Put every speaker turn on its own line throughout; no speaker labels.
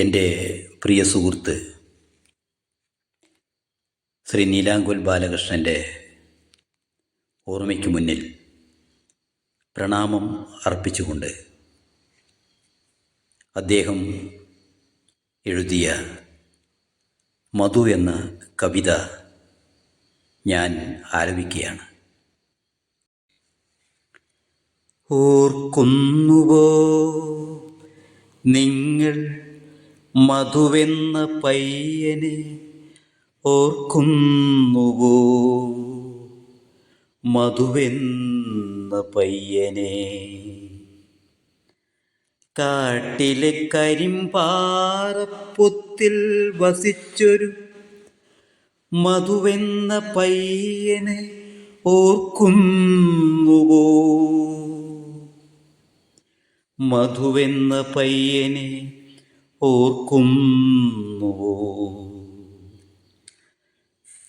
എൻ്റെ പ്രിയ സുഹൃത്ത് ശ്രീ നീലാങ്കുൽ ബാലകൃഷ്ണൻ്റെ ഓർമ്മയ്ക്ക് മുന്നിൽ പ്രണാമം അർപ്പിച്ചുകൊണ്ട് അദ്ദേഹം എഴുതിയ മധു എന്ന കവിത ഞാൻ ആലപിക്കുകയാണ്. ഓർക്കുന്നുവോ നിങ്ങൾ മധുവെന്ന പയ്യനെ? ഓർക്കുന്നുവോ മധുവെന്ന പയ്യനെ? കാട്ടിലെ കരിമ്പാറപ്പൊത്തിൽ വസിച്ചൊരു മധുവെന്ന പയ്യനെ ഓർക്കുന്നുവോ? മധുവെന്ന പയ്യനെ ഓർക്കുന്നുവോ?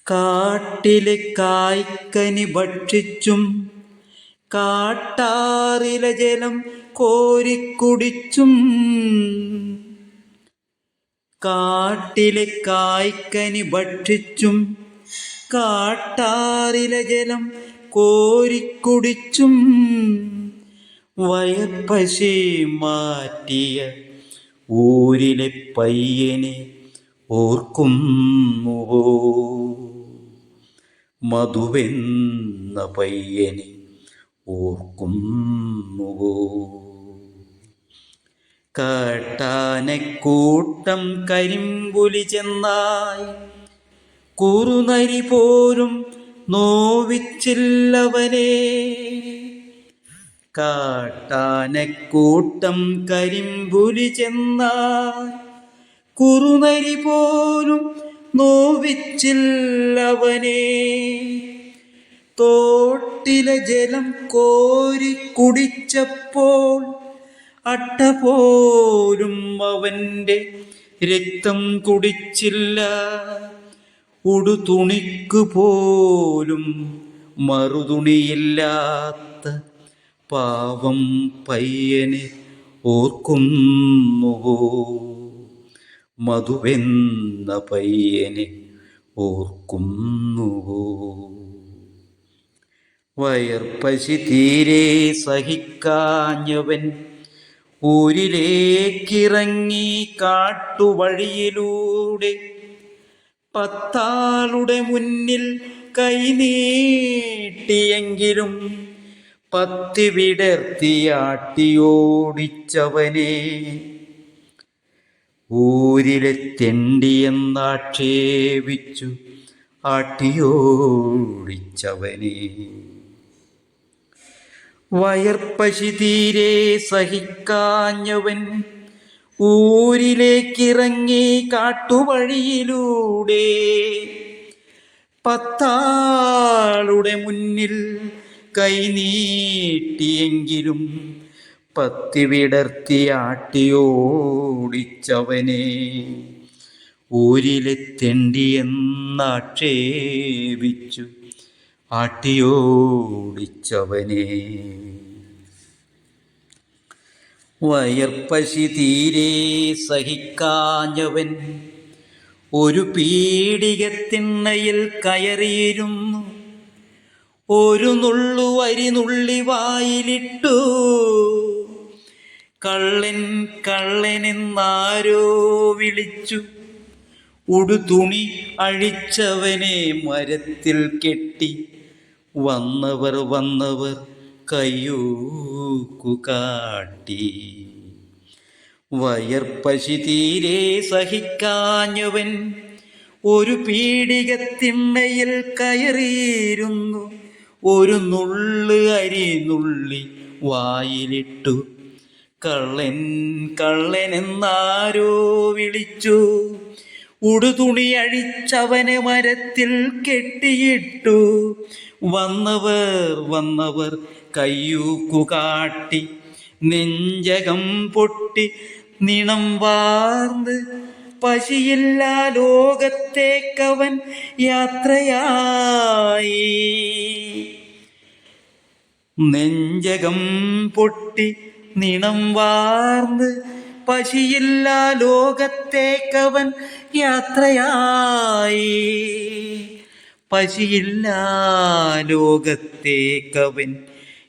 കാട്ടിലെ കായ്ക്കനി ഭക്ഷിച്ചും കാട്ടാറിലെ ജലം കോരിക്കുടിച്ചും, കാട്ടിലെ കായ്ക്കനി ഭക്ഷിച്ചും കാട്ടാറിലെ ജലം കോരിക്കുടിച്ചും, വയർപ്പശി മാറ്റിയ ഊരിലെ പയ്യനെ ഓർക്കുന്നുവോ? മധുവെന്ന പയ്യനെ ഓർക്കുന്നുവോ? കാട്ടാനക്കൂട്ടം കരിമ്പുലി ചെന്നായി കുറുനരി പോലും നോവിച്ചില്ലവനെ. കാട്ടാനക്കൂട്ടം കരിമ്പുലി ചെന്നാൽ കുറുനരി പോലും നോവിച്ചില്ലവനെ. തോട്ടിലെ ജലം കോരി കുടിച്ചപ്പോൾ അട്ട പോലും അവൻ്റെ രക്തം കുടിച്ചില്ല. ഉടുതുണിക്ക് പോലും മറുതുണിയില്ലാത്ത പാവം പയ്യനെ ഓർക്കുന്നുവോ? മധുവെന്ന പയ്യനെ ഓർക്കുന്നുവോ? വയർപ്പശി തീരെ സഹിക്കാഞ്ഞവൻ ഊരിലേക്കിറങ്ങി കാട്ടുവഴിയിലൂടെ. പത്താളുടെ മുന്നിൽ കൈനീട്ടിയെങ്കിലും പത്തി വിടർത്തിയാട്ടിയോടിച്ചവനെ. ഊരിലെ തെണ്ടിയെന്നാക്ഷേപിച്ചു ആട്ടിയോടിച്ചവനെ. വയർപ്പശി തീരെ സഹിക്കാഞ്ഞവൻ ഊരിലേക്കിറങ്ങി കാട്ടുവഴിയിലൂടെ. പത്താളുടെ മുന്നിൽ കൈനീട്ടിയെങ്കിലും പത്തി വിടർത്തിയാട്ടിയോടിച്ചവനെ. ഊരിലെ തെണ്ടിയെന്നാക്ഷേപിച്ചു ആട്ടിയോടിച്ചവനെ. വയർപ്പശി തീരെ സഹിക്കാഞ്ഞവൻ ഒരു പീടികത്തിണ്ണയിൽ കയറിയിരുന്നു. ഒരു നുള്ളു അരി നുള്ളി വായിലിട്ടു. കള്ളൻ കള്ളനെന്നാരോ വിളിച്ചു. ഉടുതുണി അഴിച്ചവനെ മരത്തിൽ കെട്ടി. വന്നവർ കയ്യൂക്കു കാട്ടി. വയർപ്പശി തീരെ സഹിക്കാഞ്ഞവൻ ഒരു പീടികത്തിണ്ണയിൽ കയറിയിരുന്നു. ഒരു നുള്ളു അരി നുള്ളി വായിലിട്ടു. കള്ളൻ കള്ളനെന്നാരോ വിളിച്ചു. ഉടുതുണി അഴിച്ചവനെ മരത്തിൽ കെട്ടിയിട്ടു. വന്നവർ കയ്യൂക്കു കാട്ടി. നെഞ്ചകം പൊട്ടി നിണം വാർന്ന് പശിയില്ലാ ലോകത്തേക്കവൻ യാത്രയായി. നെഞ്ചകം പൊട്ടി നിണം വാർന്ന് പശിയില്ലാ ലോകത്തേക്കവൻ യാത്രയായി. പശിയില്ലാ ലോകത്തേക്കവൻ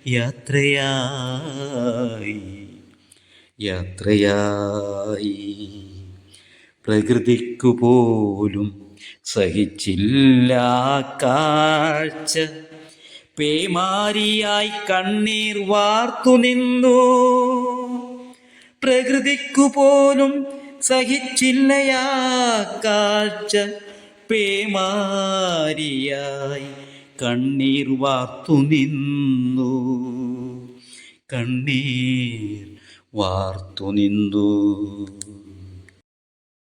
യാത്രയായി. യാത്രയായി. പ്രകൃതിക്കു പോലും സഹിച്ചില്ല കാഴ്ച. പേമാരിയായി കണ്ണീർ വാർത്തു നിന്നു. പ്രകൃതിക്കു പോലും സഹിച്ചില്ലയാ കാഴ്ച. പേമാരിയായി കണ്ണീർ വാർത്തു നിന്നു. കണ്ണീർ വാർത്തു നിന്നു.